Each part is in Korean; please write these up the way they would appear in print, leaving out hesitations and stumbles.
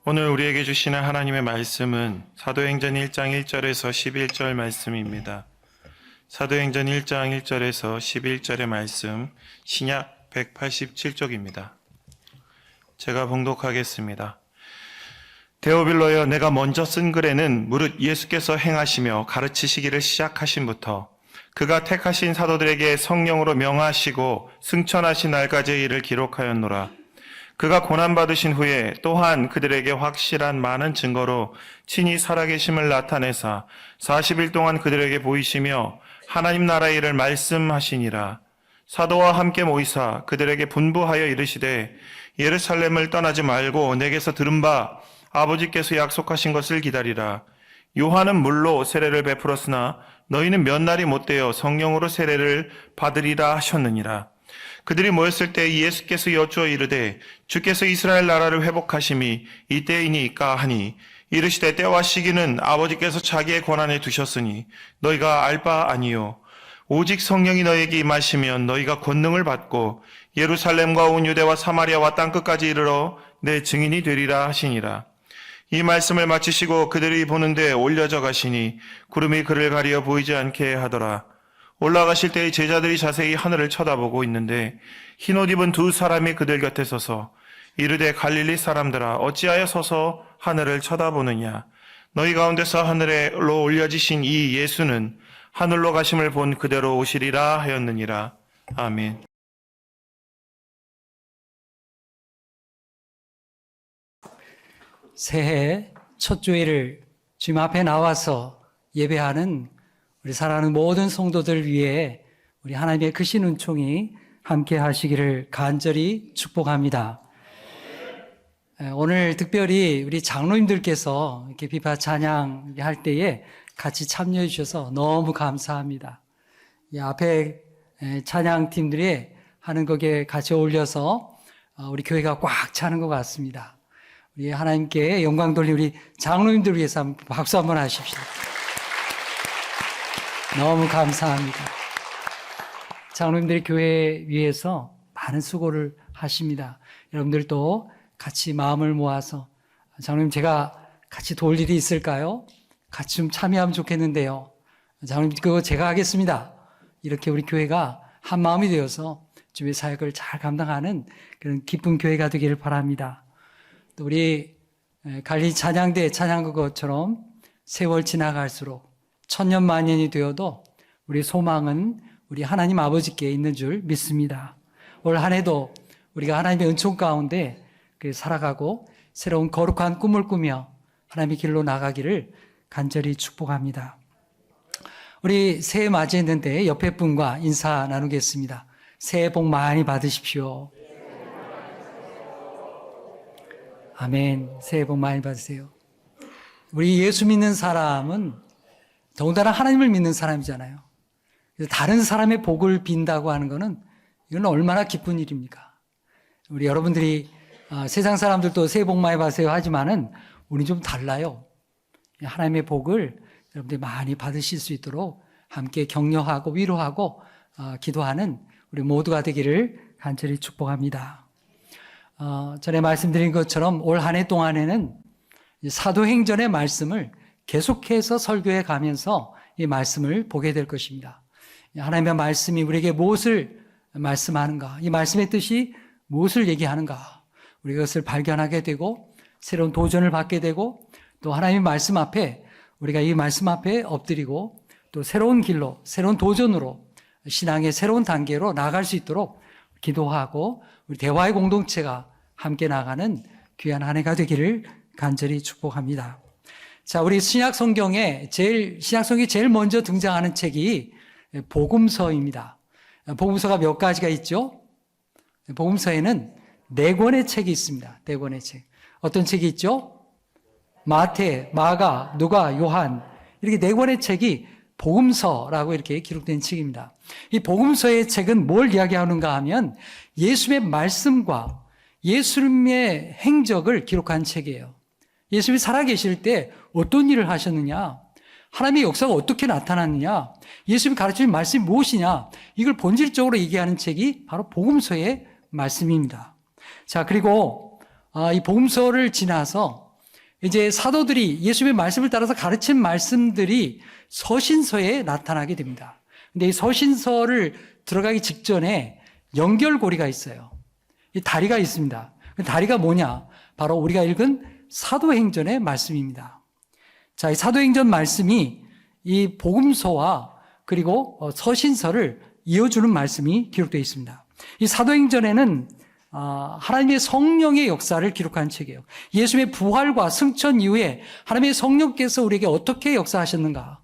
오늘 우리에게 주시는 하나님의 말씀은 사도행전 1장 1절에서 11절 말씀입니다. 사도행전 1장 1절에서 11절의 말씀, 신약 187쪽입니다. 제가 봉독하겠습니다. 데오빌로여, 내가 먼저 쓴 글에는 무릇 예수께서 행하시며 가르치시기를 시작하신부터 그가 택하신 사도들에게 성령으로 명하시고 승천하신 날까지의 일을 기록하였노라. 그가 고난받으신 후에 또한 그들에게 확실한 많은 증거로 친히 살아계심을 나타내사 40일 동안 그들에게 보이시며 하나님 나라의 일을 말씀하시니라. 사도와 함께 모이사 그들에게 분부하여 이르시되 예루살렘을 떠나지 말고 내게서 들은 바 아버지께서 약속하신 것을 기다리라. 요한은 물로 세례를 베풀었으나 너희는 몇 날이 못되어 성령으로 세례를 받으리라 하셨느니라. 그들이 모였을 때 예수께서 여쭈어 이르되 주께서 이스라엘 나라를 회복하심이 이때이니까 하니 이르시되 때와 시기는 아버지께서 자기의 권한에 두셨으니 너희가 알 바 아니요 오직 성령이 너희에게 임하시면 너희가 권능을 받고 예루살렘과 온 유대와 사마리아와 땅끝까지 이르러 내 증인이 되리라 하시니라. 이 말씀을 마치시고 그들이 보는데 올려져 가시니 구름이 그를 가리어 보이지 않게 하더라. 올라가실 때의 제자들이 자세히 하늘을 쳐다보고 있는데 흰옷 입은 두 사람이 그들 곁에 서서 이르되 갈릴리 사람들아 어찌하여 서서 하늘을 쳐다보느냐. 너희 가운데서 하늘로 올려지신 이 예수는 하늘로 가심을 본 그대로 오시리라 하였느니라. 아멘. 새해 첫 주일을 주님 앞에 나와서 예배하는 우리 사랑하는 모든 성도들 위해 우리 하나님의 크신 은총이 함께 하시기를 간절히 축복합니다. 오늘 특별히 우리 장로님들께서 이렇게 비파 찬양 할 때에 같이 참여해 주셔서 너무 감사합니다. 이 앞에 찬양팀들이 하는 것에 같이 어울려서 우리 교회가 꽉 차는 것 같습니다. 우리 하나님께 영광 돌린 우리 장로님들 위해서 박수 한번 하십시오. 너무 감사합니다. 장로님들이 교회 위해서 많은 수고를 하십니다. 여러분들도 같이 마음을 모아서 장로님 제가 같이 도울 일이 있을까요? 같이 좀 참여하면 좋겠는데요. 장로님 그거 제가 하겠습니다. 이렇게 우리 교회가 한 마음이 되어서 주의 사역을 잘 감당하는 그런 기쁜 교회가 되기를 바랍니다. 또 우리 갈릴리 찬양대 찬양곡처럼 세월 지나갈수록 천년 만년이 되어도 우리 소망은 우리 하나님 아버지께 있는 줄 믿습니다. 올 한 해도 우리가 하나님의 은총 가운데 살아가고 새로운 거룩한 꿈을 꾸며 하나님의 길로 나가기를 간절히 축복합니다. 우리 새해 맞이했는데 옆에 분과 인사 나누겠습니다. 새해 복 많이 받으십시오. 아멘. 새해 복 많이 받으세요. 우리 예수 믿는 사람은 더군다나 하나님을 믿는 사람이잖아요. 그래서 다른 사람의 복을 빈다고 하는 것은 이건 얼마나 기쁜 일입니까? 우리 여러분들이 세상 사람들도 새해 복 많이 받으세요 하지만은 우리는 좀 달라요. 하나님의 복을 여러분들이 많이 받으실 수 있도록 함께 격려하고 위로하고 기도하는 우리 모두가 되기를 간절히 축복합니다. 전에 말씀드린 것처럼 올 한 해 동안에는 사도행전의 말씀을 계속해서 설교해 가면서 이 말씀을 보게 될 것입니다. 하나님의 말씀이 우리에게 무엇을 말씀하는가, 이 말씀의 뜻이 무엇을 얘기하는가, 우리가 그것을 발견하게 되고 새로운 도전을 받게 되고 또 하나님의 말씀 앞에 우리가 이 말씀 앞에 엎드리고 또 새로운 길로, 새로운 도전으로 신앙의 새로운 단계로 나아갈 수 있도록 기도하고 우리 대화의 공동체가 함께 나가는 귀한 한 해가 되기를 간절히 축복합니다. 자, 우리 신약 성경이 제일 먼저 등장하는 책이 복음서입니다. 복음서가 몇 가지가 있죠? 복음서에는 4권의 책이 있습니다. 4권의 책. 어떤 책이 있죠? 마태, 마가, 누가, 요한. 이렇게 4권의 책이 복음서라고 이렇게 기록된 책입니다. 이 복음서의 책은 뭘 이야기하는가 하면 예수님의 말씀과 예수님의 행적을 기록한 책이에요. 예수님이 살아계실 때 어떤 일을 하셨느냐, 하나님의 역사가 어떻게 나타났느냐, 예수님이 가르치신 말씀이 무엇이냐, 이걸 본질적으로 얘기하는 책이 바로 복음서의 말씀입니다. 자, 그리고 이 복음서를 지나서 이제 사도들이 예수님의 말씀을 따라서 가르친 말씀들이 서신서에 나타나게 됩니다. 근데 이 서신서를 들어가기 직전에 연결고리가 있어요. 이 다리가 있습니다. 그 다리가 뭐냐? 바로 우리가 읽은 사도행전의 말씀입니다. 자, 이 사도행전 말씀이 이 복음서와 그리고 서신서를 이어주는 말씀이 기록되어 있습니다. 이 사도행전에는 하나님의 성령의 역사를 기록한 책이에요. 예수님의 부활과 승천 이후에 하나님의 성령께서 우리에게 어떻게 역사하셨는가,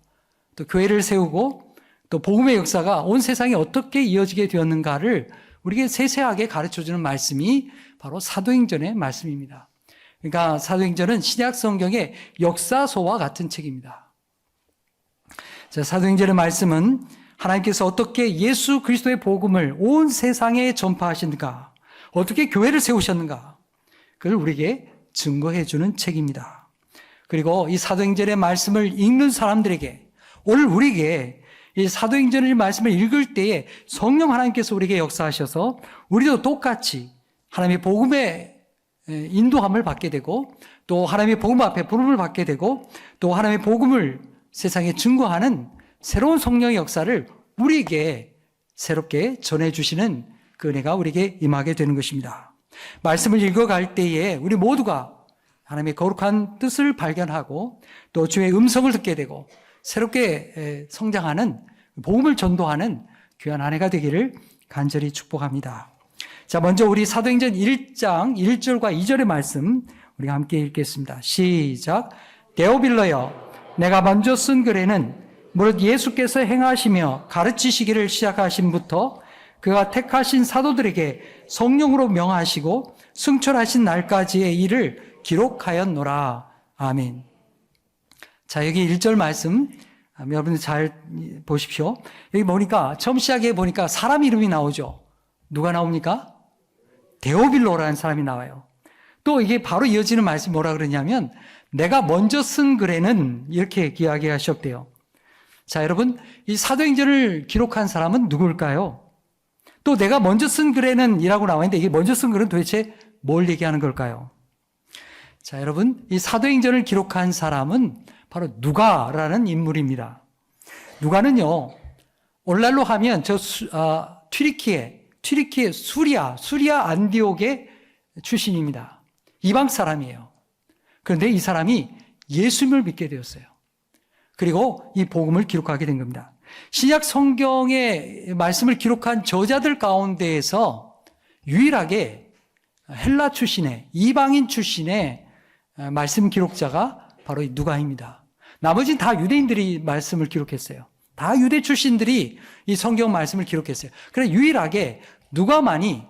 또 교회를 세우고 또 복음의 역사가 온 세상에 어떻게 이어지게 되었는가를 우리에게 세세하게 가르쳐주는 말씀이 바로 사도행전의 말씀입니다. 그러니까 사도행전은 신약 성경의 역사서와 같은 책입니다. 자, 사도행전의 말씀은 하나님께서 어떻게 예수 그리스도의 복음을 온 세상에 전파하셨는가, 어떻게 교회를 세우셨는가, 그걸 우리에게 증거해 주는 책입니다. 그리고 이 사도행전의 말씀을 읽는 사람들에게, 오늘 우리에게 이 사도행전의 말씀을 읽을 때에 성령 하나님께서 우리에게 역사하셔서 우리도 똑같이 하나님의 복음의 인도함을 받게 되고, 또 하나님의 복음 앞에 부름을 받게 되고, 또 하나님의 복음을 세상에 증거하는 새로운 성령의 역사를 우리에게 새롭게 전해주시는 그 은혜가 우리에게 임하게 되는 것입니다. 말씀을 읽어갈 때에 우리 모두가 하나님의 거룩한 뜻을 발견하고 또 주의 음성을 듣게 되고 새롭게 성장하는, 복음을 전도하는 귀한 한 해가 되기를 간절히 축복합니다. 자, 먼저 우리 사도행전 1장 1절과 2절의 말씀 우리가 함께 읽겠습니다. 시작. 데오빌러여, 내가 먼저 쓴 글에는 무릇 예수께서 행하시며 가르치시기를 시작하신부터 그가 택하신 사도들에게 성령으로 명하시고 승천하신 날까지의 일을 기록하였노라. 아멘. 자, 여기 1절 말씀 여러분들 잘 보십시오. 여기 보니까 처음 시작해 보니까 사람 이름이 나오죠. 누가 나옵니까? 데오빌로라는 사람이 나와요. 또 이게 바로 이어지는 말씀이 뭐라 그러냐면 내가 먼저 쓴 글에는 이렇게 이야기하셨대요. 자, 여러분, 이 사도행전을 기록한 사람은 누굴까요? 또 내가 먼저 쓴 글에는 이라고 나와 있는데 이게 먼저 쓴 글은 도대체 뭘 얘기하는 걸까요? 자, 여러분, 이 사도행전을 기록한 사람은 바로 누가라는 인물입니다. 누가는요, 오늘날로 하면 튀르키예 수리아 안디옥의 출신입니다. 이방 사람이에요. 그런데 이 사람이 예수님을 믿게 되었어요. 그리고 이 복음을 기록하게 된 겁니다. 신약 성경의 말씀을 기록한 저자들 가운데에서 유일하게 헬라 출신의, 이방인 출신의 말씀 기록자가 바로 이 누가입니다. 나머지는 다 유대인들이 말씀을 기록했어요. 다 유대 출신들이 이 성경 말씀을 기록했어요. 그래서 유일하게 누가만이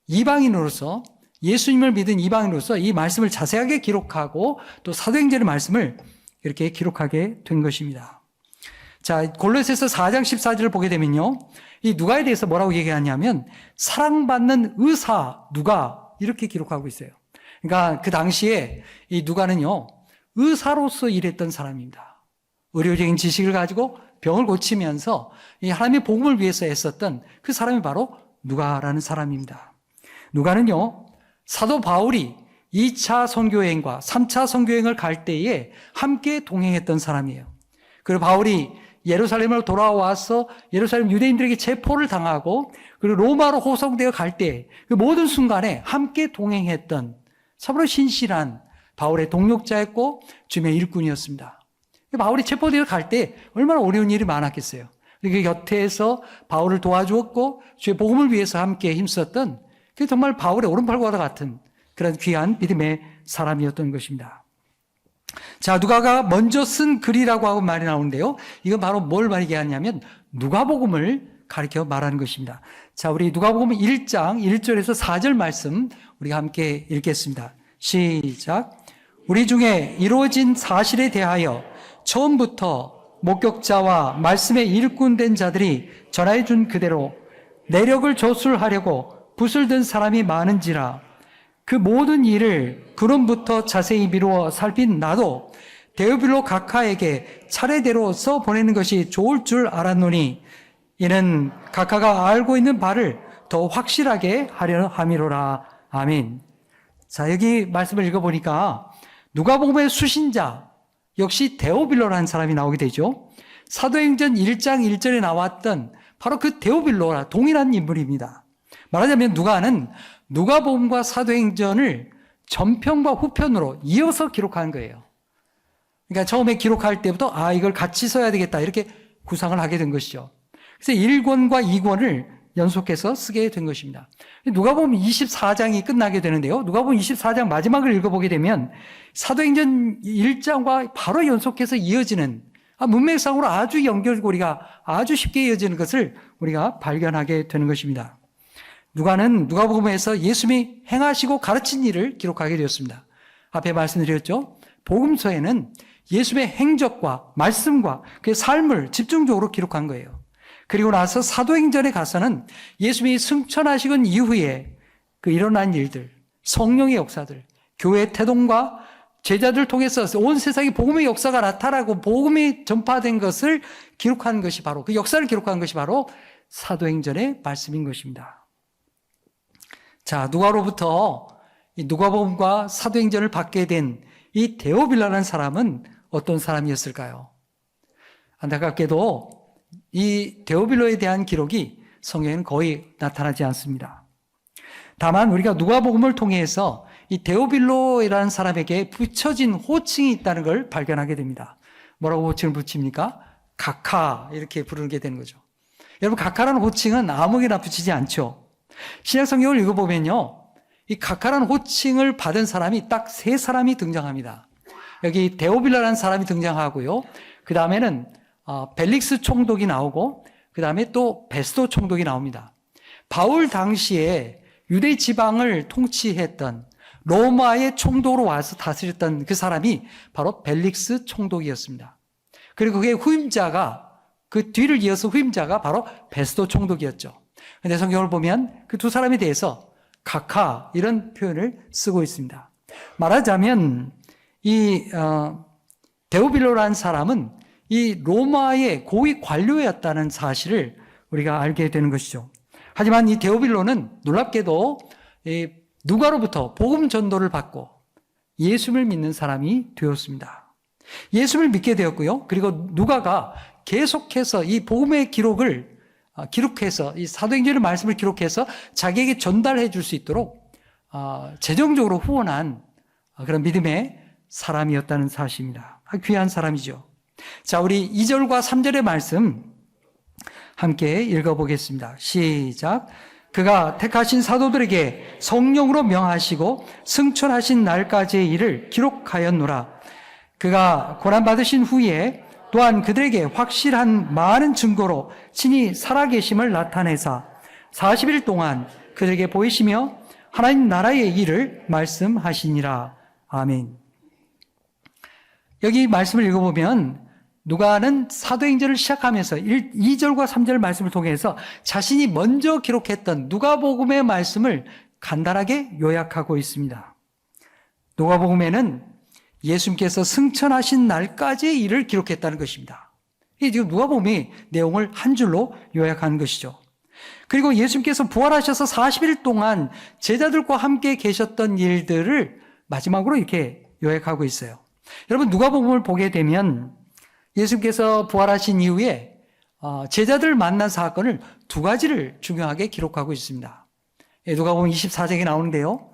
이방인으로서, 예수님을 믿은 이방인으로서 이 말씀을 자세하게 기록하고 또 사도행전의 말씀을 이렇게 기록하게 된 것입니다. 자, 골로새서 4장 14절을 보게 되면요, 이 누가에 대해서 뭐라고 얘기하냐면 사랑받는 의사 누가, 이렇게 기록하고 있어요. 그러니까 그 당시에 이 누가는요, 의사로서 일했던 사람입니다. 의료적인 지식을 가지고 병을 고치면서 이 하나님의 복음을 위해서 애썼던 그 사람이 바로 누가라는 사람입니다. 누가는요, 사도 바울이 2차 선교여행과 3차 선교여행을 갈 때에 함께 동행했던 사람이에요. 그리고 바울이 예루살렘으로 돌아와서 예루살렘 유대인들에게 체포를 당하고 그리고 로마로 호송되어 갈 때 그 모든 순간에 함께 동행했던 참으로 신실한 바울의 동력자였고 주님의 일꾼이었습니다. 바울이 체포되어 갈 때 얼마나 어려운 일이 많았겠어요. 그 곁에서 바울을 도와주었고 주의 복음을 위해서 함께 힘썼던, 그 정말 바울의 오른팔과 같은 그런 귀한 믿음의 사람이었던 것입니다. 자, 누가가 먼저 쓴 글이라고 하고 말이 나오는데요, 이건 바로 뭘 말하냐면 누가복음을 가리켜 말하는 것입니다. 자, 우리 누가복음 1장 1절에서 4절 말씀 우리가 함께 읽겠습니다. 시작. 우리 중에 이루어진 사실에 대하여 처음부터 목격자와 말씀에 일꾼된 자들이 전하여 준 그대로 내력을 조술하려고 붓을 든 사람이 많은지라. 그 모든 일을 그론부터 자세히 미루어 살핀 나도 데오빌로 각하에게 차례대로 써 보내는 것이 좋을 줄 알았노니 이는 각하가 알고 있는 바를 더 확실하게 하려 함이로라. 아멘. 자, 여기 말씀을 읽어보니까 누가복음의 수신자 역시 데오빌로라는 사람이 나오게 되죠. 사도행전 1장 1절에 나왔던 바로 그 데오빌로와 동일한 인물입니다. 말하자면 누가는 누가복음과 사도행전을 전편과 후편으로 이어서 기록한 거예요. 그러니까 처음에 기록할 때부터 이걸 같이 써야 되겠다 이렇게 구상을 하게 된 것이죠. 그래서 1권과 2권을 연속해서 쓰게 된 것입니다. 누가복음 24장이 끝나게 되는데요. 누가복음 24장 마지막을 읽어보게 되면 사도행전 1장과 바로 연속해서 이어지는 문맥상으로 아주 연결고리가 아주 쉽게 이어지는 것을 우리가 발견하게 되는 것입니다. 누가는 누가복음에서 예수님이 행하시고 가르친 일을 기록하게 되었습니다. 앞에 말씀드렸죠. 복음서에는 예수님의 행적과 말씀과 그의 삶을 집중적으로 기록한 거예요. 그리고 나서 사도행전에 가서는 예수님이 승천하시건 이후에 그 일어난 일들, 성령의 역사들, 교회 태동과 제자들 통해서 온 세상에 복음의 역사가 나타나고 복음이 전파된 것을 기록한 것이 바로 그 역사를 기록한 것이 바로 사도행전의 말씀인 것입니다. 자, 누가로부터 이 누가복음과 사도행전을 받게 된 이 데오빌라라는 사람은 어떤 사람이었을까요? 안타깝게도 이 데오빌로에 대한 기록이 성경에는 거의 나타나지 않습니다. 다만 우리가 누가복음을 통해서 이 데오빌로라는 사람에게 붙여진 호칭이 있다는 걸 발견하게 됩니다. 뭐라고 호칭을 붙입니까? 각하 이렇게 부르게 되는 거죠. 여러분 각하라는 호칭은 아무에게나 붙이지 않죠. 신약 성경을 읽어보면요. 이 각하라는 호칭을 받은 사람이 딱 세 사람이 등장합니다. 여기 데오빌라라는 사람이 등장하고요. 그 다음에는 벨릭스 총독이 나오고 그 다음에 또 베스도 총독이 나옵니다. 바울 당시에 유대 지방을 통치했던 로마의 총독으로 와서 다스렸던 그 사람이 바로 벨릭스 총독이었습니다. 그리고 그의 후임자가 그 뒤를 이어서 후임자가 바로 베스도 총독이었죠. 그런데 성경을 보면 그 두 사람에 대해서 각하 이런 표현을 쓰고 있습니다. 말하자면 이 데오빌로라는 사람은 이 로마의 고위 관료였다는 사실을 우리가 알게 되는 것이죠. 하지만 이 데오빌로는 놀랍게도 누가로부터 복음 전도를 받고 예수를 믿는 사람이 되었습니다. 예수를 믿게 되었고요. 그리고 누가가 계속해서 이 복음의 기록을 기록해서 이 사도행전의 말씀을 기록해서 자기에게 전달해 줄 수 있도록 재정적으로 후원한 그런 믿음의 사람이었다는 사실입니다. 귀한 사람이죠. 자, 우리 2절과 3절의 말씀 함께 읽어보겠습니다. 시작. 그가 택하신 사도들에게 성령으로 명하시고 승천하신 날까지의 일을 기록하였노라. 그가 고난받으신 후에 또한 그들에게 확실한 많은 증거로 친히 살아계심을 나타내사 40일 동안 그들에게 보이시며 하나님 나라의 일을 말씀하시니라. 아멘. 여기 말씀을 읽어보면 누가는 사도행전을 시작하면서 2절과 3절 말씀을 통해서 자신이 먼저 기록했던 누가복음의 말씀을 간단하게 요약하고 있습니다. 누가복음에는 예수님께서 승천하신 날까지의 일을 기록했다는 것입니다. 이게 지금 누가복음이 내용을 한 줄로 요약한 것이죠. 그리고 예수님께서 부활하셔서 40일 동안 제자들과 함께 계셨던 일들을 마지막으로 이렇게 요약하고 있어요. 여러분 누가복음을 보게 되면 예수님께서 부활하신 이후에 제자들을 만난 사건을 두 가지를 중요하게 기록하고 있습니다. 누가복음 24장에 나오는데요.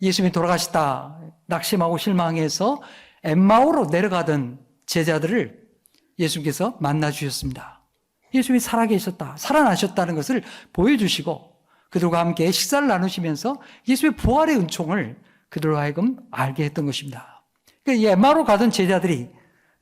예수님이 돌아가시다 낙심하고 실망해서 엠마오로 내려가던 제자들을 예수님께서 만나 주셨습니다. 예수님이 살아계셨다, 살아나셨다는 것을 보여주시고 그들과 함께 식사를 나누시면서 예수님의 부활의 은총을 그들로 하여금 알게 했던 것입니다. 그러니까 이 엠마오로 가던 제자들이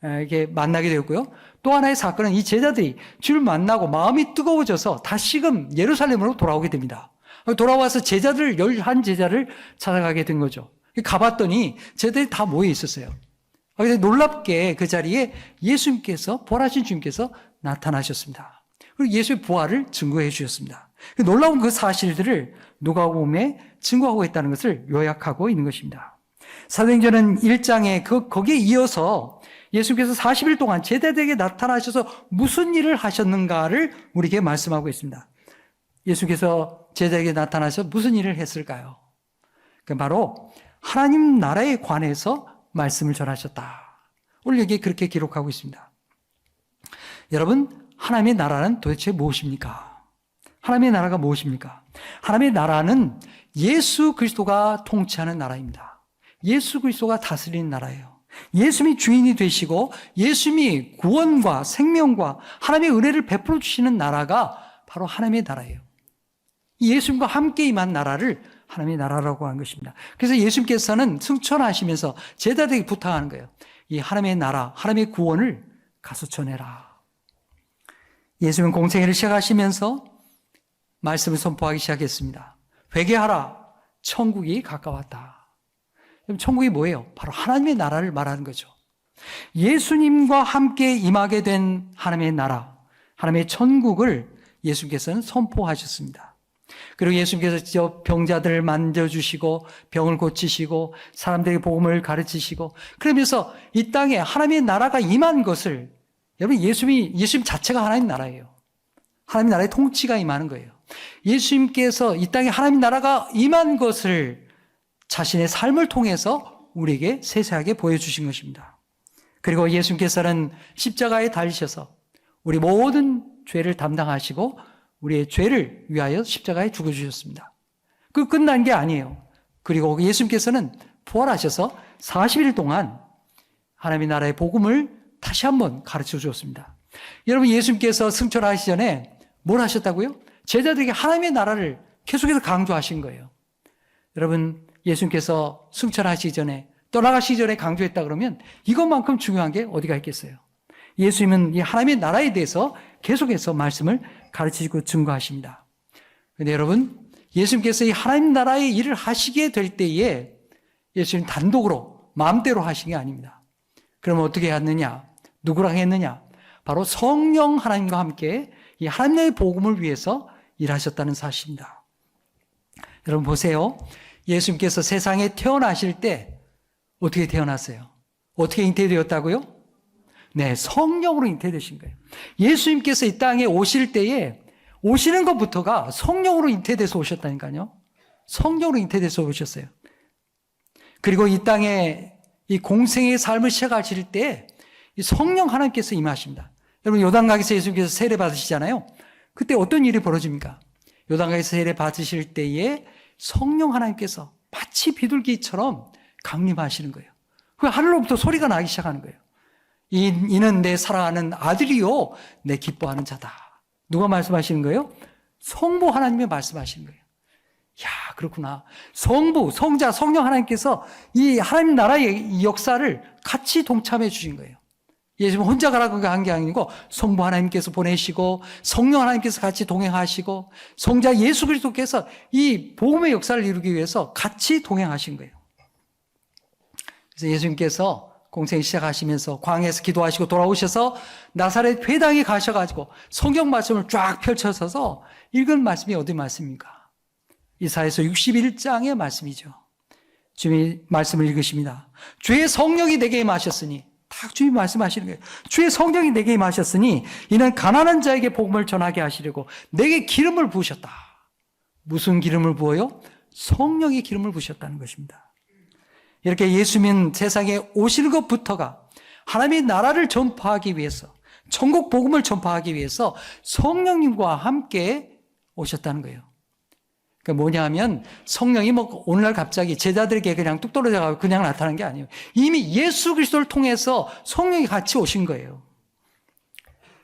이렇게 만나게 되었고요. 또 하나의 사건은 이 제자들이 주를 만나고 마음이 뜨거워져서 다시금 예루살렘으로 돌아오게 됩니다. 돌아와서 제자들 11제자를 찾아가게 된 거죠. 가봤더니 제자들이 다 모여 있었어요. 그런데 놀랍게 그 자리에 예수님께서 부활하신 주님께서 나타나셨습니다. 그리고 예수의 부활을 증거해 주셨습니다. 놀라운 그 사실들을 누가복음에 증거하고 있다는 것을 요약하고 있는 것입니다. 사도행전은 1장에 거기에 이어서 예수께서 40일 동안 제자들에게 나타나셔서 무슨 일을 하셨는가를 우리에게 말씀하고 있습니다. 예수께서 제자에게 나타나셔서 무슨 일을 했을까요? 바로 하나님 나라에 관해서 말씀을 전하셨다. 오늘 여기에 그렇게 기록하고 있습니다. 여러분, 하나님의 나라는 도대체 무엇입니까? 하나님의 나라가 무엇입니까? 하나님의 나라는 예수 그리스도가 통치하는 나라입니다. 예수 그리스도가 다스리는 나라예요. 예수님이 주인이 되시고 예수님이 구원과 생명과 하나님의 은혜를 베풀어 주시는 나라가 바로 하나님의 나라예요. 예수님과 함께 임한 나라를 하나님의 나라라고 하는 것입니다. 그래서 예수님께서는 승천하시면서 제자들에게 부탁하는 거예요. 이 하나님의 나라, 하나님의 구원을 가서 전해라. 예수님은 공생애를 시작하시면서 말씀을 선포하기 시작했습니다. 회개하라. 천국이 가까웠다. 그럼 천국이 뭐예요? 바로 하나님의 나라를 말하는 거죠. 예수님과 함께 임하게 된 하나님의 나라, 하나님의 천국을 예수님께서는 선포하셨습니다. 그리고 예수님께서 직접 병자들을 만져주시고 병을 고치시고 사람들에게 복음을 가르치시고 그러면서 이 땅에 하나님의 나라가 임한 것을 여러분 예수님 자체가 하나님 나라예요. 하나님 나라의 통치가 임하는 거예요. 예수님께서 이 땅에 하나님 나라가 임한 것을 자신의 삶을 통해서 우리에게 세세하게 보여주신 것입니다. 그리고 예수님께서는 십자가에 달리셔서 우리 모든 죄를 담당하시고 우리의 죄를 위하여 십자가에 죽어주셨습니다. 그 끝난 게 아니에요. 그리고 예수님께서는 부활하셔서 40일 동안 하나님의 나라의 복음을 다시 한번 가르쳐 주었습니다. 여러분, 예수님께서 승천하시기 전에 뭘 하셨다고요? 제자들에게 하나님의 나라를 계속해서 강조하신 거예요. 여러분, 예수님께서 승천하시기 전에 떠나가시기 전에 강조했다 그러면 이것만큼 중요한 게 어디가 있겠어요? 예수님은 이 하나님의 나라에 대해서 계속해서 말씀을 가르치시고 증거하십니다. 그런데 여러분, 예수님께서 이 하나님 나라의 일을 하시게 될 때에 예수님 단독으로 마음대로 하신 게 아닙니다. 그러면 어떻게 했느냐? 누구랑 했느냐? 바로 성령 하나님과 함께 이 하나님의 복음을 위해서 일하셨다는 사실입니다. 여러분 보세요. 예수님께서 세상에 태어나실 때 어떻게 태어났어요? 어떻게 잉태되었다고요? 네, 성령으로 잉태되신 거예요. 예수님께서 이 땅에 오실 때에 오시는 것부터가 성령으로 잉태돼서 오셨다니까요. 성령으로 잉태돼서 오셨어요. 그리고 이 땅에 이 공생의 삶을 시작하실 때 이 성령 하나님께서 임하십니다. 여러분 요단강에서 예수님께서 세례 받으시잖아요. 그때 어떤 일이 벌어집니까? 요단강에서 세례 받으실 때에 성령 하나님께서 마치 비둘기처럼 강림하시는 거예요. 그 하늘로부터 소리가 나기 시작하는 거예요. 이는 내 사랑하는 아들이요 내 기뻐하는 자다. 누가 말씀하시는 거예요? 성부 하나님이 말씀하시는 거예요. 야, 그렇구나. 성부, 성자, 성령 하나님께서 이 하나님 나라의 이 역사를 같이 동참해 주신 거예요. 예수님 혼자 가라고 한 게 아니고 성부 하나님께서 보내시고 성령 하나님께서 같이 동행하시고 성자 예수 그리스도께서 이 복음의 역사를 이루기 위해서 같이 동행하신 거예요. 그래서 예수님께서 공생 시작하시면서 광야에서 기도하시고 돌아오셔서 나사렛 회당에 가셔가지고 성경 말씀을 쫙 펼쳐서서 읽은 말씀이 어디 말씀입니까? 이사야서 61장의 말씀이죠. 주님이 말씀을 읽으십니다. 주의 성령이 내게 임하셨으니 딱 주님이 말씀하시는 거예요. 주의 성령이 내게 임하셨으니 이는 가난한 자에게 복음을 전하게 하시려고 내게 기름을 부으셨다. 무슨 기름을 부어요? 성령의 기름을 부으셨다는 것입니다. 이렇게 예수님은 세상에 오시는 것부터가 하나님의 나라를 전파하기 위해서 천국 복음을 전파하기 위해서 성령님과 함께 오셨다는 거예요. 그러니까 뭐냐 하면 성령이 뭐 오늘날 갑자기 제자들에게 그냥 뚝 떨어져가지고 그냥 나타난 게 아니에요. 이미 예수 그리스도를 통해서 성령이 같이 오신 거예요.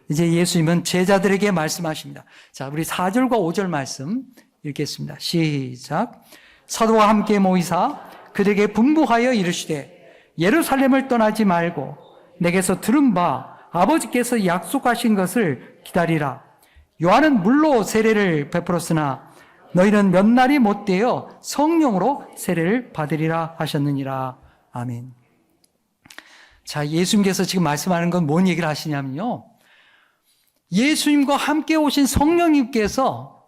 이제 예수님은 제자들에게 말씀하십니다. 자, 우리 4절과 5절 말씀 읽겠습니다. 시작. 사도와 함께 모이사 그들에게 분부하여 이르시되 예루살렘을 떠나지 말고 내게서 들은 바 아버지께서 약속하신 것을 기다리라. 요한은 물로 세례를 베풀었으나 너희는 몇 날이 못되어 성령으로 세례를 받으리라 하셨느니라. 아멘. 자, 예수님께서 지금 말씀하는 건 뭔 얘기를 하시냐면요. 예수님과 함께 오신 성령님께서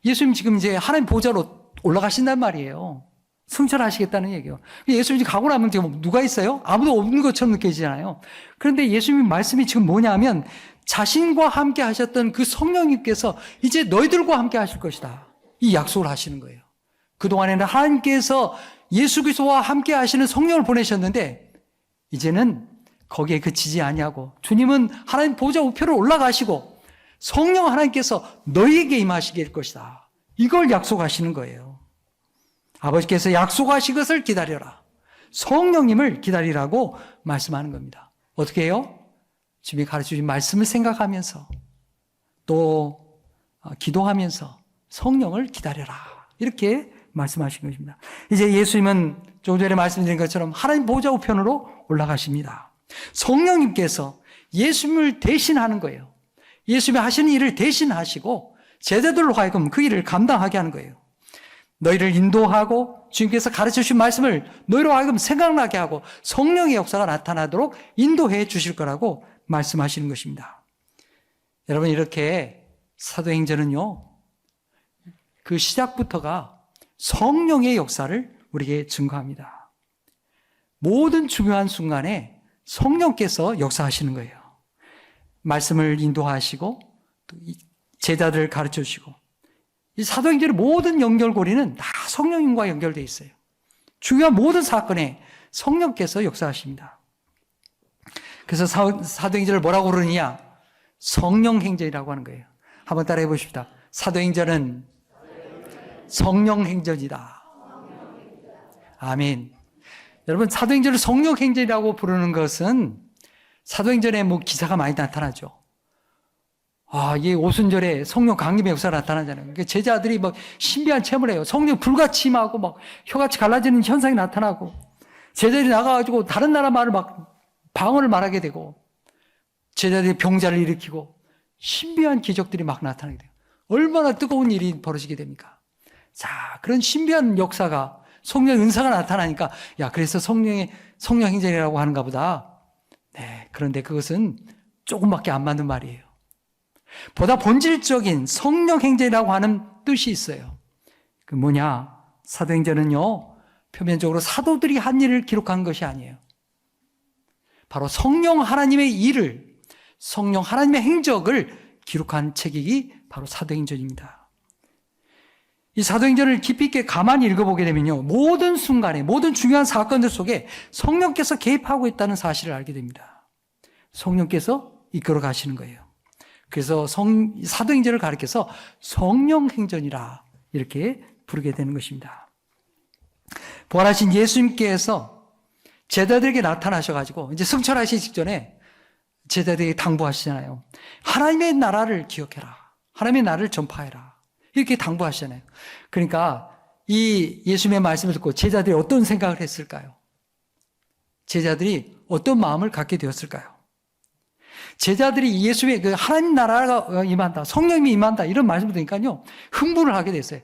예수님 지금 이제 하나님 보좌로 올라가신단 말이에요. 승천하시겠다는 얘기예요. 예수님이 가고 나면 지금 누가 있어요? 아무도 없는 것처럼 느껴지잖아요. 그런데 예수님 말씀이 지금 뭐냐면 자신과 함께 하셨던 그 성령님께서 이제 너희들과 함께 하실 것이다. 이 약속을 하시는 거예요. 그동안에는 하나님께서 예수 그리스도와 함께 하시는 성령을 보내셨는데 이제는 거기에 그치지 아니하고 주님은 하나님 보좌 우편으로 올라가시고 성령 하나님께서 너희에게 임하시게 될 것이다. 이걸 약속하시는 거예요. 아버지께서 약속하신 것을 기다려라. 성령님을 기다리라고 말씀하는 겁니다. 어떻게 해요? 주님이 가르쳐주신 말씀을 생각하면서 또 기도하면서 성령을 기다려라. 이렇게 말씀하신 것입니다. 이제 예수님은 조금 전에 말씀드린 것처럼 하나님 보좌 우편으로 올라가십니다. 성령님께서 예수님을 대신하는 거예요. 예수님이 하시는 일을 대신하시고 제자들로 하여금 그 일을 감당하게 하는 거예요. 너희를 인도하고 주님께서 가르쳐 주신 말씀을 너희로 하여금 생각나게 하고 성령의 역사가 나타나도록 인도해 주실 거라고 말씀하시는 것입니다. 여러분, 이렇게 사도행전은요, 그 시작부터가 성령의 역사를 우리에게 증거합니다. 모든 중요한 순간에 성령께서 역사하시는 거예요. 말씀을 인도하시고 또 제자들을 가르쳐 주시고, 이 사도행전의 모든 연결고리는 다 성령님과 연결되어 있어요. 중요한 모든 사건에 성령께서 역사하십니다. 그래서 사도행전을 뭐라고 부르느냐? 성령행전이라고 하는 거예요. 한번 따라해 보십시다. 사도행전은 성령행전이다. 아멘. 여러분, 사도행전을 성령행전이라고 부르는 것은 사도행전에 기사가 많이 나타나죠. 이 오순절에 성령 강림의 역사가 나타나잖아요. 그러니까 제자들이 신비한 체험을 해요. 성령 불같이 임하고 혀같이 갈라지는 현상이 나타나고, 제자들이 나가가지고 다른 나라 말을 방언을 말하게 되고, 제자들이 병자를 일으키고, 신비한 기적들이 나타나게 돼요. 얼마나 뜨거운 일이 벌어지게 됩니까? 자, 그런 신비한 역사가, 성령의 은사가 나타나니까, 그래서 성령 행전이라고 하는가 보다. 네, 그런데 그것은 조금밖에 안 맞는 말이에요. 보다 본질적인 성령 행전이라고 하는 뜻이 있어요. 그 뭐냐? 사도행전은요, 표면적으로 사도들이 한 일을 기록한 것이 아니에요. 바로 성령 하나님의 일을, 성령 하나님의 행적을 기록한 책이 바로 사도행전입니다. 이 사도행전을 깊이 있게 가만히 읽어보게 되면요, 모든 순간에, 모든 중요한 사건들 속에 성령께서 개입하고 있다는 사실을 알게 됩니다. 성령께서 이끌어 가시는 거예요. 그래서 사도행전을 가리켜서 성령행전이라 이렇게 부르게 되는 것입니다. 부활하신 예수님께서 제자들에게 나타나셔가지고 이제 승천하시기 직전에 제자들에게 당부하시잖아요. 하나님의 나라를 기억해라. 하나님의 나라를 전파해라. 이렇게 당부하시잖아요. 그러니까 이 예수님의 말씀을 듣고 제자들이 어떤 생각을 했을까요? 제자들이 어떤 마음을 갖게 되었을까요? 제자들이 예수의 그 하나님 나라가 임한다, 성령님이 임한다, 이런 말씀을 들으니까요, 흥분을 하게 됐어요.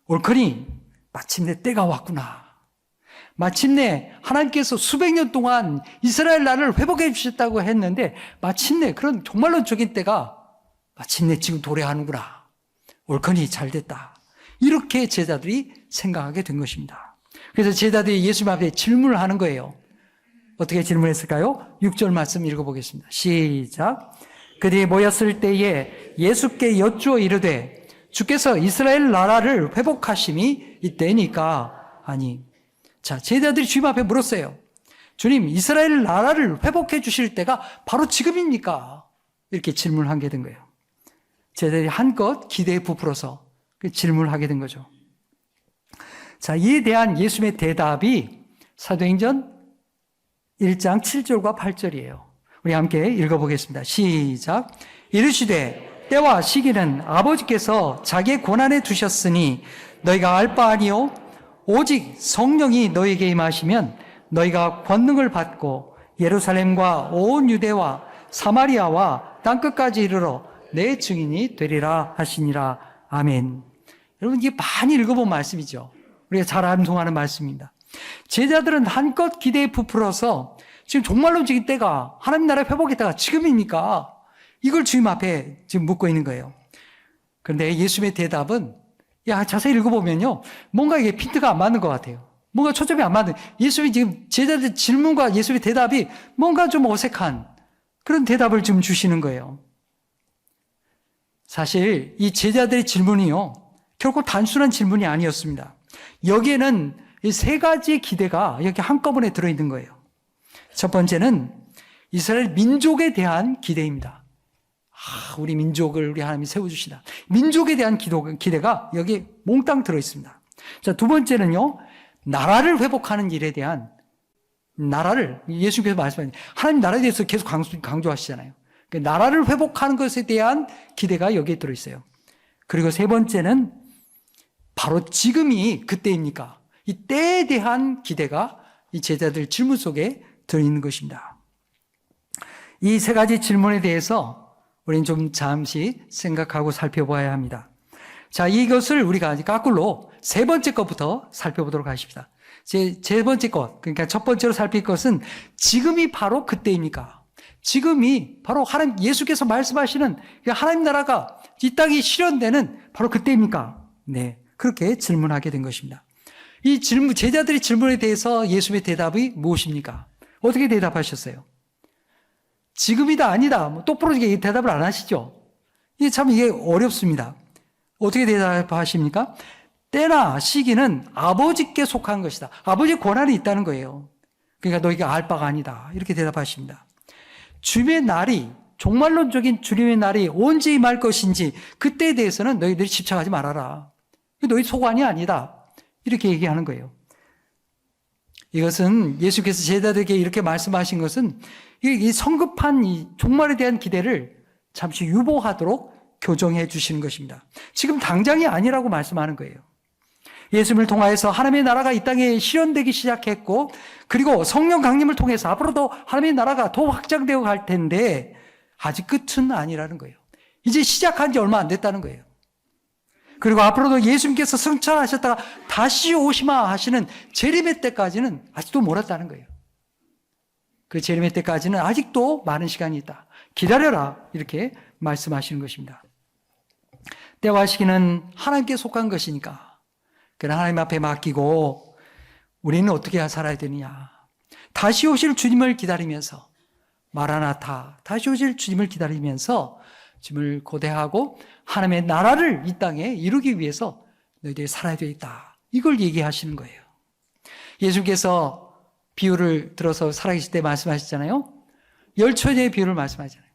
옳거니, 마침내 때가 왔구나. 마침내 하나님께서 수백 년 동안 이스라엘 나라를 회복해 주셨다고 했는데, 마침내 그런 종말론적인 때가 마침내 지금 도래하는구나. 옳거니 잘 됐다. 이렇게 제자들이 생각하게 된 것입니다. 그래서 제자들이 예수님 앞에 질문을 하는 거예요. 어떻게 질문했을까요? 6절 말씀 읽어보겠습니다. 시작. 그들이 모였을 때에 예수께 여쭈어 이르되 주께서 이스라엘 나라를 회복하심이 이때니까 아니. 자, 제자들이 주님 앞에 물었어요. 주님, 이스라엘 나라를 회복해 주실 때가 바로 지금입니까? 이렇게 질문을 하게 된 거예요. 제자들이 한껏 기대에 부풀어서 질문을 하게 된 거죠. 자, 이에 대한 예수님의 대답이 사도행전 1장 7절과 8절이에요. 우리 함께 읽어보겠습니다. 시작. 이르시되 때와 시기는 아버지께서 자기의 권한에 두셨으니 너희가 알 바 아니요 오직 성령이 너희에게 임하시면 너희가 권능을 받고 예루살렘과 온 유대와 사마리아와 땅끝까지 이르러 내 증인이 되리라 하시니라. 아멘. 여러분, 이게 많이 읽어본 말씀이죠. 우리가 잘 암송하는 말씀입니다. 제자들은 한껏 기대에 부풀어서 지금 종말론적인 때가, 하나님 나라 회복의 때가 지금입니까? 이걸 주님 앞에 지금 묻고 있는 거예요. 그런데 예수님의 대답은, 자세히 읽어보면요, 뭔가 이게 핀트가 안 맞는 것 같아요. 뭔가 초점이 안 맞는, 예수님이 지금 제자들 질문과 예수님의 대답이 뭔가 좀 어색한 그런 대답을 지금 주시는 거예요. 사실 이 제자들의 질문이요, 결코 단순한 질문이 아니었습니다. 여기에는 이 세 가지의 기대가 여기 한꺼번에 들어있는 거예요. 첫 번째는 이스라엘 민족에 대한 기대입니다. 우리 민족을 우리 하나님이 세워주시다. 민족에 대한 기대가 여기에 몽땅 들어있습니다. 자, 두 번째는요, 나라를 회복하는 일에 대한 나라를, 예수님께서 말씀하신 하나님 나라에 대해서 계속 강조하시잖아요. 나라를 회복하는 것에 대한 기대가 여기에 들어있어요. 그리고 세 번째는 바로 지금이 그때입니까? 이 때에 대한 기대가 이 제자들 질문 속에 들어있는 것입니다. 이 세 가지 질문에 대해서 우리는 좀 잠시 생각하고 살펴봐야 합니다. 자, 이것을 우리가 거꾸로 세 번째 것부터 살펴보도록 하십시다. 세 번째 것, 그러니까 첫 번째로 살필 것은 지금이 바로 그때입니까? 지금이 바로 하나님, 예수께서 말씀하시는 하나님 나라가 이 땅에 실현되는 바로 그때입니까? 네, 그렇게 질문하게 된 것입니다. 이 질문, 제자들의 질문에 대해서 예수의 대답이 무엇입니까? 어떻게 대답하셨어요? 지금이다, 아니다, 똑바로 대답을 안 하시죠? 이게 어렵습니다. 어떻게 대답하십니까? 때나 시기는 아버지께 속한 것이다. 아버지의 권한이 있다는 거예요. 그러니까 너희가 알 바가 아니다. 이렇게 대답하십니다. 주님의 날이, 종말론적인 주님의 날이 언제 임할 것인지 그때에 대해서는 너희들이 집착하지 말아라. 너희 소관이 아니다. 이렇게 얘기하는 거예요. 이것은 예수께서 제자들에게 이렇게 말씀하신 것은 이 성급한 이 종말에 대한 기대를 잠시 유보하도록 교정해 주시는 것입니다. 지금 당장이 아니라고 말씀하는 거예요. 예수님을 통하여서 하나님의 나라가 이 땅에 실현되기 시작했고, 그리고 성령 강림을 통해서 앞으로도 하나님의 나라가 더 확장되어 갈 텐데 아직 끝은 아니라는 거예요. 이제 시작한 지 얼마 안 됐다는 거예요. 그리고 앞으로도 예수님께서 승천하셨다가 다시 오시마 하시는 재림의 때까지는 아직도 멀었다는 거예요. 그 재림의 때까지는 아직도 많은 시간이 있다. 기다려라. 이렇게 말씀하시는 것입니다. 때와 시기는 하나님께 속한 것이니까 그러나 하나님 앞에 맡기고 우리는 어떻게 살아야 되느냐. 다시 오실 주님을 기다리면서 마라나타, 다시 오실 주님을 기다리면서 주님을 고대하고 하나님의 나라를 이 땅에 이루기 위해서 너희들이 살아야 되겠다. 이걸 얘기하시는 거예요. 예수께서 비유를 들어서 살아계실 때 말씀하셨잖아요. 열처녀의 비유를 말씀하잖아요.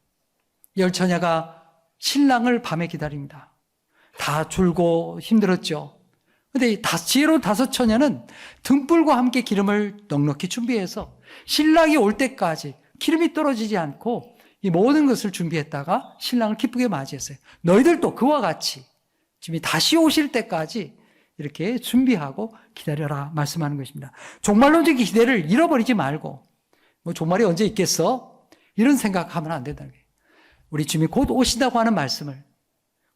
열처녀가 신랑을 밤에 기다립니다. 다 졸고 힘들었죠. 그런데 지혜로운 다섯 처녀는 등불과 함께 기름을 넉넉히 준비해서 신랑이 올 때까지 기름이 떨어지지 않고 이 모든 것을 준비했다가 신랑을 기쁘게 맞이했어요. 너희들도 그와 같이 주님이 다시 오실 때까지 이렇게 준비하고 기다려라 말씀하는 것입니다. 종말론적인 기대를 잃어버리지 말고 종말이 언제 있겠어? 이런 생각하면 안 된다는 거예요. 우리 주님이 곧 오신다고 하는 말씀을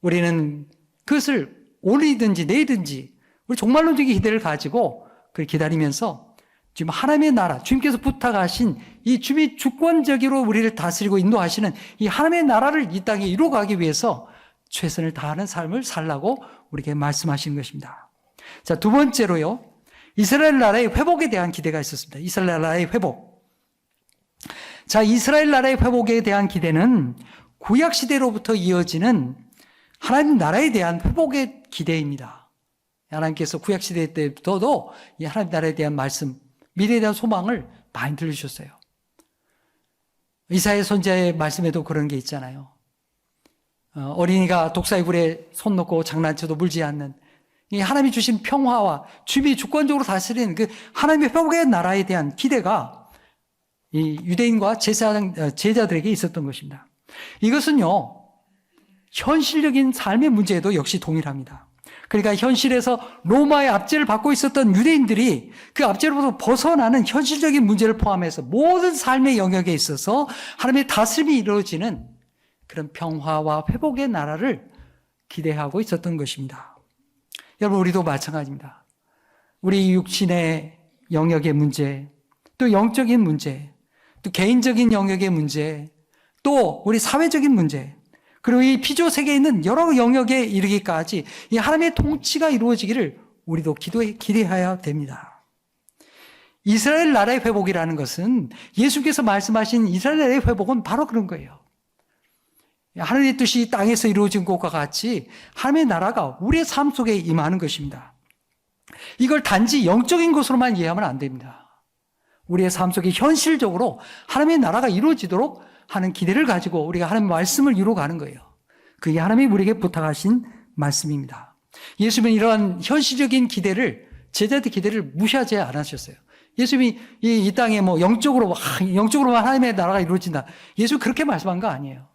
우리는 그것을 오늘이든지 내일든지 우리 종말론적인 기대를 가지고 그걸 기다리면서 지금 하나님의 나라, 주님께서 부탁하신 이 주님이 주권적으로 우리를 다스리고 인도하시는 이 하나님의 나라를 이 땅에 이루어가기 위해서 최선을 다하는 삶을 살라고 우리에게 말씀하시는 것입니다. 자, 두 번째로요. 이스라엘 나라의 회복에 대한 기대가 있었습니다. 이스라엘 나라의 회복. 자, 이스라엘 나라의 회복에 대한 기대는 구약시대로부터 이어지는 하나님 나라에 대한 회복의 기대입니다. 하나님께서 구약시대 때부터도 이 하나님 나라에 대한 말씀, 미래에 대한 소망을 많이 들려주셨어요. 이사야 선지자의 말씀에도 그런 게 있잖아요. 어린이가 독사의 굴에 손 놓고 장난쳐도 물지 않는 이 하나님이 주신 평화와 주님이 주권적으로 다스리는 그 하나님의 회복의 나라에 대한 기대가 이 유대인과 제자들에게 있었던 것입니다. 이것은요, 현실적인 삶의 문제에도 역시 동일합니다. 그러니까 현실에서 로마의 압제를 받고 있었던 유대인들이 그 압제로부터 벗어나는 현실적인 문제를 포함해서 모든 삶의 영역에 있어서 하나님의 다스림이 이루어지는 그런 평화와 회복의 나라를 기대하고 있었던 것입니다. 여러분, 우리도 마찬가지입니다. 우리 육신의 영역의 문제, 또 영적인 문제, 또 개인적인 영역의 문제, 또 우리 사회적인 문제, 그리고 이 피조 세계에 있는 여러 영역에 이르기까지 이 하나님의 통치가 이루어지기를 우리도 기대해야 됩니다. 이스라엘 나라의 회복이라는 것은 예수께서 말씀하신 이스라엘 나라의 회복은 바로 그런 거예요. 하나님의 뜻이 땅에서 이루어진 것과 같이 하나님의 나라가 우리의 삶 속에 임하는 것입니다. 이걸 단지 영적인 것으로만 이해하면 안 됩니다. 우리의 삶 속에 현실적으로 하나님의 나라가 이루어지도록 하는 기대를 가지고 우리가 하나님의 말씀을 이루어가는 거예요. 그게 하나님이 우리에게 부탁하신 말씀입니다. 예수님은 이러한 현실적인 기대를, 제자들의 기대를 무시하지 않으셨어요. 예수님이 이 땅에 영적으로만 하나님의 나라가 이루어진다. 예수님이 그렇게 말씀한 거 아니에요.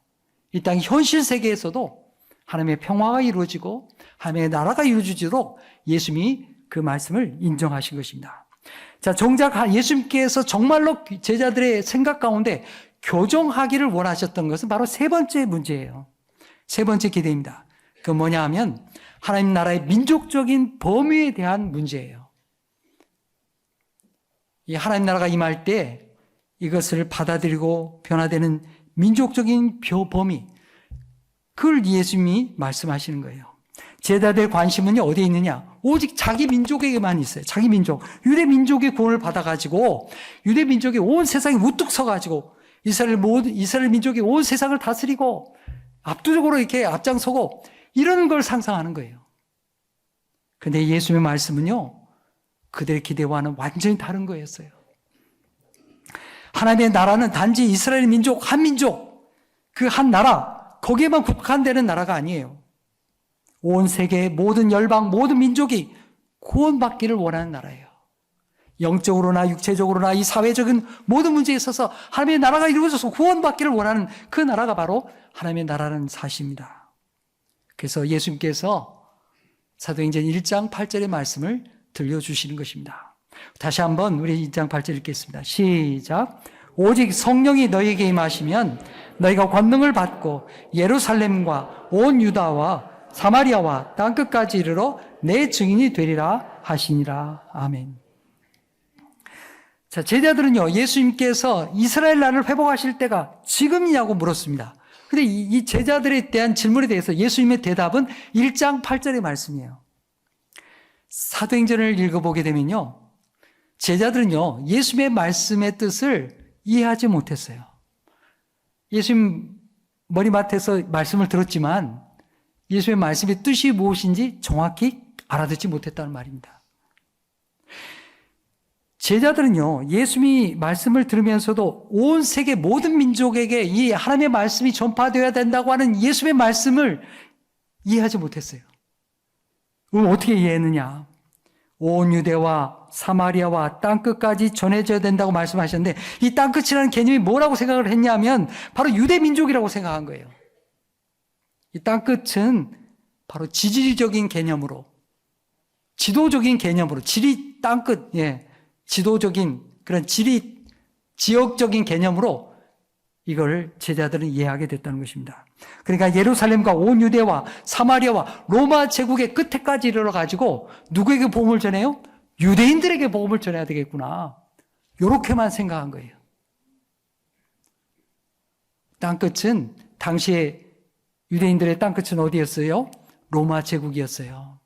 이 땅 현실 세계에서도 하나님의 평화가 이루어지고 하나님의 나라가 이루어지도록 예수님이 그 말씀을 인정하신 것입니다. 자, 정작 예수님께서 정말로 제자들의 생각 가운데 교정하기를 원하셨던 것은 바로 세 번째 문제예요. 세 번째 기대입니다. 그 뭐냐 하면 하나님 나라의 민족적인 범위에 대한 문제예요. 이 하나님 나라가 임할 때 이것을 받아들이고 변화되는 민족적인 범위, 그걸 예수님이 말씀하시는 거예요. 제자들의 관심은요, 어디에 있느냐? 오직 자기 민족에게만 있어요. 자기 민족. 유대 민족의 구원을 받아가지고, 유대 민족이 온 세상에 우뚝 서가지고, 이스라엘 민족이 온 세상을 다스리고, 압도적으로 이렇게 앞장서고, 이런 걸 상상하는 거예요. 근데 예수님의 말씀은요, 그들의 기대와는 완전히 다른 거였어요. 하나님의 나라는 단지 이스라엘 민족, 한 민족, 그 한 나라, 거기에만 국한되는 나라가 아니에요. 온 세계의 모든 열방, 모든 민족이 구원받기를 원하는 나라예요. 영적으로나 육체적으로나 이 사회적인 모든 문제에 있어서 하나님의 나라가 이루어져서 구원받기를 원하는 그 나라가 바로 하나님의 나라라는 사실입니다. 그래서 예수님께서 사도행전 1장 8절의 말씀을 들려주시는 것입니다. 다시 한번 우리 1장 8절 읽겠습니다. 시작. 오직 성령이 너희에게 임하시면 너희가 권능을 받고 예루살렘과 온 유다와 사마리아와 땅끝까지 이르러 내 증인이 되리라 하시니라. 아멘. 자, 제자들은요, 예수님께서 이스라엘 나라를 회복하실 때가 지금이냐고 물었습니다. 근데 이 제자들에 대한 질문에 대해서 예수님의 대답은 1장 8절의 말씀이에요. 사도행전을 읽어보게 되면요, 제자들은요, 예수님의 말씀의 뜻을 이해하지 못했어요. 예수님 머리맡에서 말씀을 들었지만 예수님의 말씀의 뜻이 무엇인지 정확히 알아듣지 못했다는 말입니다. 제자들은요, 예수님이 말씀을 들으면서도 온 세계 모든 민족에게 이 하나님의 말씀이 전파되어야 된다고 하는 예수님의 말씀을 이해하지 못했어요. 그럼 어떻게 이해했느냐? 온 유대와 사마리아와 땅끝까지 전해져야 된다고 말씀하셨는데, 이 땅끝이라는 개념이 뭐라고 생각을 했냐면 바로 유대 민족이라고 생각한 거예요. 이 땅끝은 바로 지질적인 개념으로, 지도적인 개념으로, 지리 땅끝, 지도적인 그런 지역적인 개념으로 이걸 제자들은 이해하게 됐다는 것입니다. 그러니까 예루살렘과 온 유대와 사마리아와 로마 제국의 끝에까지 이르러가지고 누구에게 복음을 전해요? 유대인들에게 복음을 전해야 되겠구나. 이렇게만 생각한 거예요. 땅끝은 당시에 유대인들의 땅끝은 어디였어요? 로마 제국이었어요.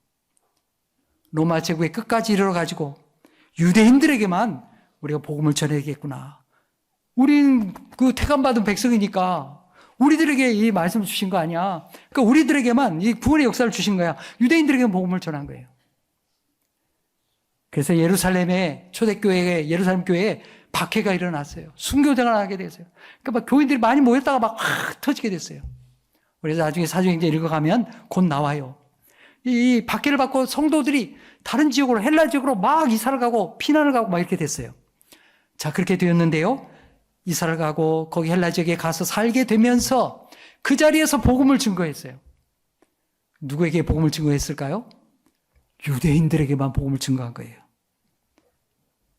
로마 제국의 끝까지 이르러가지고 유대인들에게만 우리가 복음을 전해야겠구나. 우린 그 택함받은 백성이니까 우리들에게 이 말씀을 주신 거 아니야. 그러니까 우리들에게만 이 구원의 역사를 주신 거야. 유대인들에게 복음을 전한 거예요. 그래서 예루살렘의 초대교회에, 예루살렘 교회에 박해가 일어났어요. 순교생활을 하게 됐어요. 그러니까 막 교인들이 많이 모였다가 막 터지게 됐어요. 그래서 나중에 사도행전 읽어가면 곧 나와요. 이 박해를 받고 성도들이 다른 지역으로, 헬라 지역으로 막 이사를 가고 피난을 가고 막 이렇게 됐어요. 자, 그렇게 되었는데요. 이사를 가고 거기 헬라 지역에 가서 살게 되면서 그 자리에서 복음을 증거했어요. 누구에게 복음을 증거했을까요? 유대인들에게만 복음을 증거한 거예요.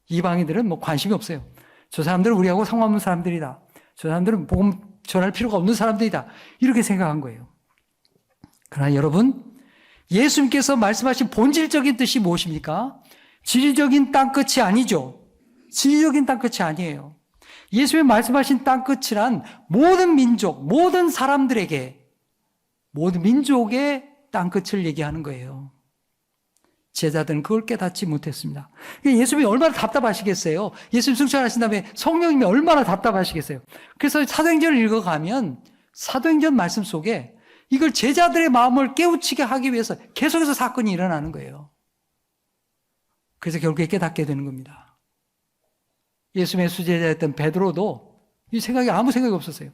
이방인들은 뭐 관심이 없어요. 저 사람들은 우리하고 상관없는 사람들이다. 저 사람들은 복음 전할 필요가 없는 사람들이다. 이렇게 생각한 거예요. 그러나 여러분, 예수님께서 말씀하신 본질적인 뜻이 무엇입니까? 지리적인 땅끝이 아니죠. 지리적인 땅끝이 아니에요. 예수님이 말씀하신 땅끝이란 모든 민족, 모든 사람들에게, 모든 민족의 땅끝을 얘기하는 거예요. 제자들은 그걸 깨닫지 못했습니다. 예수님이 얼마나 답답하시겠어요? 예수님 승천하신 다음에 성령님이 얼마나 답답하시겠어요? 그래서 사도행전을 읽어가면 사도행전 말씀 속에 이걸 제자들의 마음을 깨우치게 하기 위해서 계속해서 사건이 일어나는 거예요. 그래서 결국에 깨닫게 되는 겁니다. 예수님의 수제자였던 베드로도 이 생각이 아무 생각이 없었어요.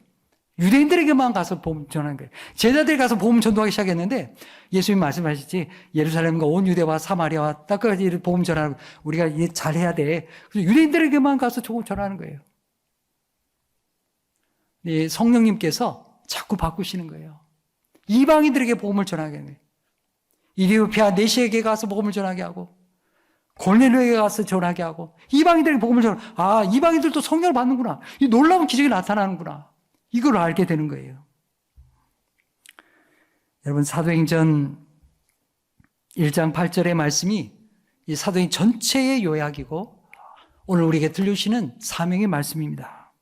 유대인들에게만 가서 복음 전하는 거예요. 제자들이 가서 복음 전도하기 시작했는데 예수님 말씀하시지 예루살렘과 온 유대와 사마리아와 땅까지 복음 전하는 우리가 잘해야 돼. 그래서 유대인들에게만 가서 복음 전하는 거예요. 성령님께서 자꾸 바꾸시는 거예요. 이방인들에게 복음을 전하게 하는 거예요. 이디오피아 내시에게 가서 복음을 전하게 하고 골넬료에게 가서 전하게 하고 이방인들에게 복음을 전하고 이방인들도 성령을 받는구나. 이 놀라운 기적이 나타나는구나. 이걸 알게 되는 거예요. 여러분 사도행전 1장 8절의 말씀이 이 사도행 전체의 요약이고 오늘 우리에게 들려주시는 사명의 말씀입니다.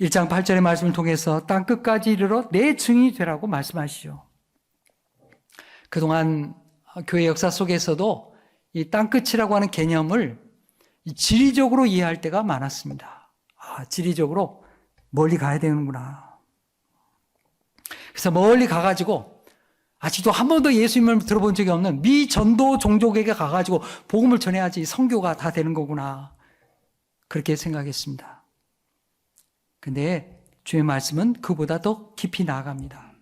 1장 8절의 말씀을 통해서 땅끝까지 이르러 내 증인이 되라고 말씀하시죠. 그동안 교회 역사 속에서도 이 땅끝이라고 하는 개념을 지리적으로 이해할 때가 많았습니다. 지리적으로 멀리 가야 되는구나. 그래서 멀리 가가지고 아직도 한 번도 예수님을 들어본 적이 없는 미전도 종족에게 가가지고 복음을 전해야지 선교가 다 되는 거구나. 그렇게 생각했습니다. 근데 주의 말씀은 그보다 더 깊이 나아갑니다.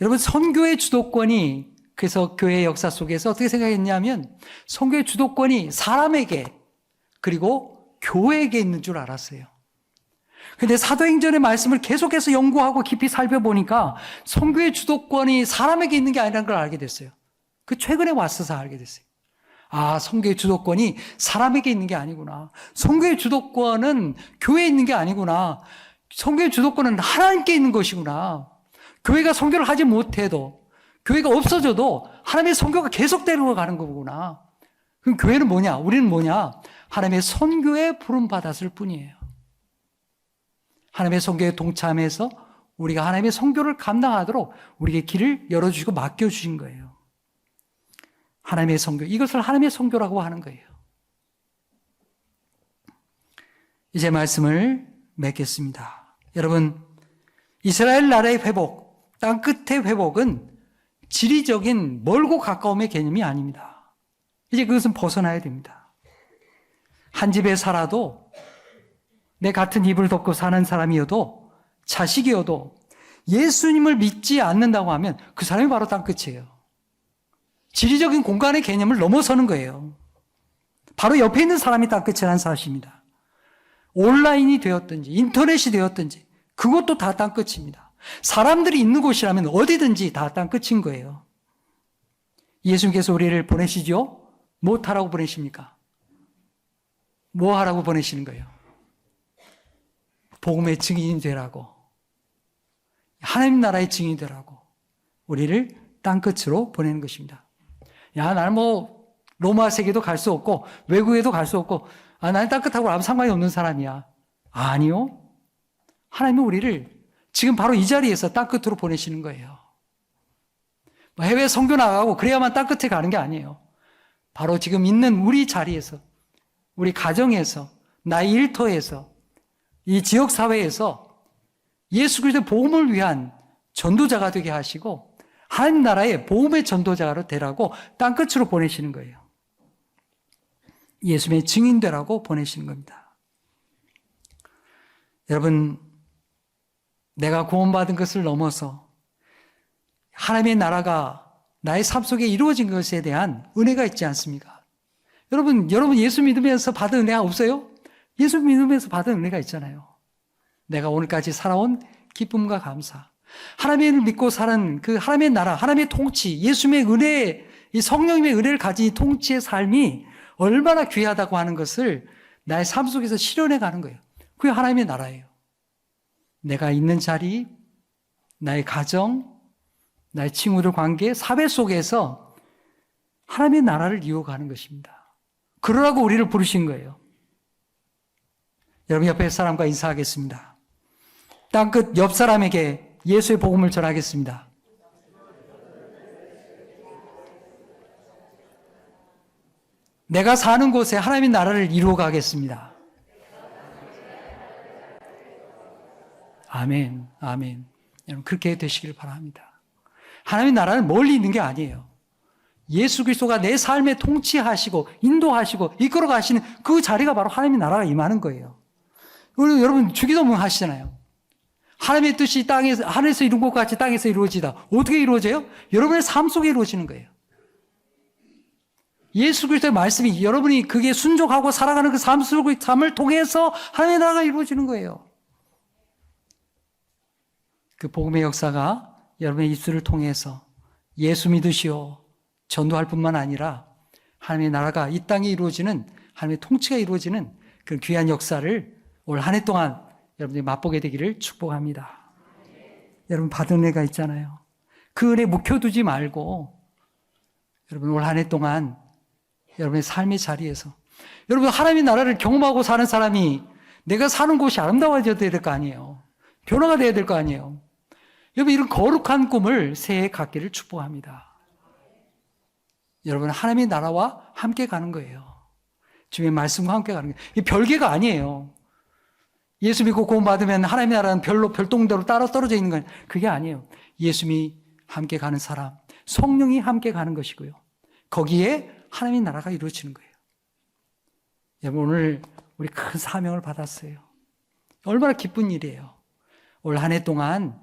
여러분 선교의 주도권이 그래서 교회 역사 속에서 어떻게 생각했냐면 선교의 주도권이 사람에게 그리고 교회에게 있는 줄 알았어요. 근데 사도행전의 말씀을 계속해서 연구하고 깊이 살펴보니까 선교의 주도권이 사람에게 있는 게 아니라는 걸 알게 됐어요. 최근에 왔어서 알게 됐어요. 선교의 주도권이 사람에게 있는 게 아니구나. 선교의 주도권은 교회에 있는 게 아니구나. 선교의 주도권은 하나님께 있는 것이구나. 교회가 선교를 하지 못해도 교회가 없어져도 하나님의 선교가 계속되는 가는 거구나. 그럼 교회는 뭐냐? 우리는 뭐냐? 하나님의 선교에 부름받았을 뿐이에요. 하나님의 선교에 동참해서 우리가 하나님의 선교를 감당하도록 우리에게 길을 열어주시고 맡겨주신 거예요. 하나님의 선교, 이것을 하나님의 선교라고 하는 거예요. 이제 말씀을 맺겠습니다. 여러분, 이스라엘 나라의 회복, 땅끝의 회복은 지리적인 멀고 가까움의 개념이 아닙니다. 이제 그것은 벗어나야 됩니다. 한 집에 살아도 내 같은 이불 덮고 사는 사람이어도 자식이어도 예수님을 믿지 않는다고 하면 그 사람이 바로 땅끝이에요. 지리적인 공간의 개념을 넘어서는 거예요. 바로 옆에 있는 사람이 땅끝이라는 사실입니다. 온라인이 되었든지 인터넷이 되었든지 그것도 다 땅끝입니다. 사람들이 있는 곳이라면 어디든지 다 땅끝인 거예요. 예수님께서 우리를 보내시죠? 뭐 하라고 보내십니까? 뭐 하라고 보내시는 거예요? 복음의 증인이 되라고, 하나님 나라의 증인이 되라고 우리를 땅끝으로 보내는 것입니다. 나는 로마 세계도 갈 수 없고 외국에도 갈 수 없고 나는 땅끝하고 아무 상관이 없는 사람이야. 아니요. 하나님은 우리를 지금 바로 이 자리에서 땅끝으로 보내시는 거예요. 해외 선교 나가고 그래야만 땅끝에 가는 게 아니에요. 바로 지금 있는 우리 자리에서, 우리 가정에서, 나의 일터에서, 이 지역사회에서 예수 그리스도의 복음을 위한 전도자가 되게 하시고 하나님 나라의 복음의 전도자가 되라고 땅끝으로 보내시는 거예요. 예수님의 증인 되라고 보내시는 겁니다. 여러분, 내가 구원받은 것을 넘어서 하나님의 나라가 나의 삶 속에 이루어진 것에 대한 은혜가 있지 않습니까? 여러분 예수 믿으면서 받은 은혜가 없어요? 예수 믿으면서 받은 은혜가 있잖아요. 내가 오늘까지 살아온 기쁨과 감사, 하나님을 믿고 사는 그 하나님의 나라, 하나님의 통치, 예수님의 은혜, 이 성령님의 은혜를 가진 이 통치의 삶이 얼마나 귀하다고 하는 것을 나의 삶 속에서 실현해 가는 거예요. 그게 하나님의 나라예요. 내가 있는 자리, 나의 가정, 나의 친구들 관계, 사회 속에서 하나님의 나라를 이어가는 것입니다. 그러라고 우리를 부르신 거예요. 여러분 옆에 사람과 인사하겠습니다. 땅끝 옆 사람에게 예수의 복음을 전하겠습니다. 내가 사는 곳에 하나님의 나라를 이루어 가겠습니다. 아멘, 아멘. 여러분 그렇게 되시길 바랍니다. 하나님의 나라는 멀리 있는 게 아니에요. 예수 그리스도가 내 삶에 통치하시고 인도하시고 이끌어 가시는 그 자리가 바로 하나님의 나라가 임하는 거예요. 우리 여러분 주기도문 하시잖아요. 하나님의 뜻이 땅에서 하늘에서 이룬 것 같이 땅에서 이루어지다. 어떻게 이루어져요? 여러분의 삶 속에 이루어지는 거예요. 예수 그리스도의 말씀이 여러분이 그게 순종하고 살아가는 그 삶을 통해서 하나님의 나라가 이루어지는 거예요. 그 복음의 역사가 여러분의 입술을 통해서 예수 믿으시오 전도할 뿐만 아니라 하나님의 나라가 이 땅에 이루어지는 하나님의 통치가 이루어지는 그 귀한 역사를 올 한 해 동안 여러분들이 맛보게 되기를 축복합니다. 여러분 받은 은혜가 있잖아요. 그 은혜 묵혀두지 말고 여러분 올 한 해 동안 여러분의 삶의 자리에서 여러분 하나님의 나라를 경험하고 사는 사람이 내가 사는 곳이 아름다워져야 될 거 아니에요. 변화가 돼야 될 거 아니에요. 여러분 이런 거룩한 꿈을 새해에 갖기를 축복합니다. 여러분 하나님의 나라와 함께 가는 거예요. 주님의 말씀과 함께 가는 거예요. 이 별개가 아니에요. 예수 믿고 구원 받으면 하나님의 나라는 별동대로 따로 떨어져 있는 건 그게 아니에요. 예수님이 함께 가는 사람, 성령이 함께 가는 것이고요. 거기에 하나님의 나라가 이루어지는 거예요. 여러분 오늘 우리 큰 사명을 받았어요. 얼마나 기쁜 일이에요. 올 한 해 동안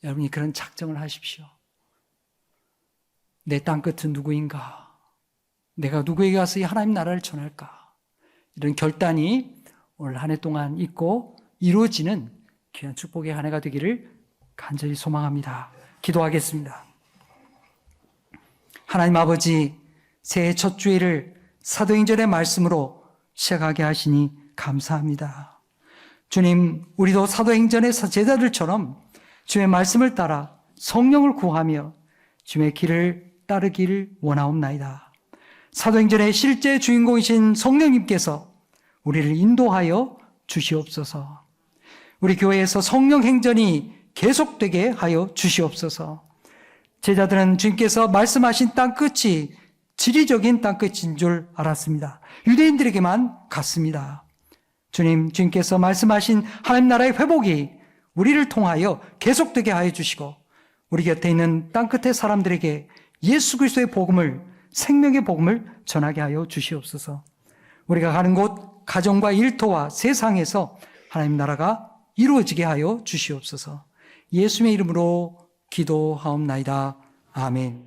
여러분이 그런 작정을 하십시오. 내 땅끝은 누구인가? 내가 누구에게 가서 이 하나님 나라를 전할까? 이런 결단이 올 한 해 동안 있고 이루어지는 귀한 축복의 한 해가 되기를 간절히 소망합니다. 기도하겠습니다. 하나님 아버지, 새해 첫 주일을 사도행전의 말씀으로 시작하게 하시니 감사합니다. 주님, 우리도 사도행전의 제자들처럼 주의 말씀을 따라 성령을 구하며 주의 길을 따르기를 원하옵나이다. 사도행전의 실제 주인공이신 성령님께서 우리를 인도하여 주시옵소서. 우리 교회에서 성령 행전이 계속되게 하여 주시옵소서. 제자들은 주님께서 말씀하신 땅끝이 지리적인 땅끝인 줄 알았습니다. 유대인들에게만 갔습니다. 주님께서 말씀하신 하나님 나라의 회복이 우리를 통하여 계속되게 하여 주시고 우리 곁에 있는 땅끝의 사람들에게 예수 그리스도의 복음을, 생명의 복음을 전하게 하여 주시옵소서. 우리가 가는 곳 가정과 일터와 세상에서 하나님 나라가 이루어지게 하여 주시옵소서. 예수님의 이름으로 기도하옵나이다. 아멘.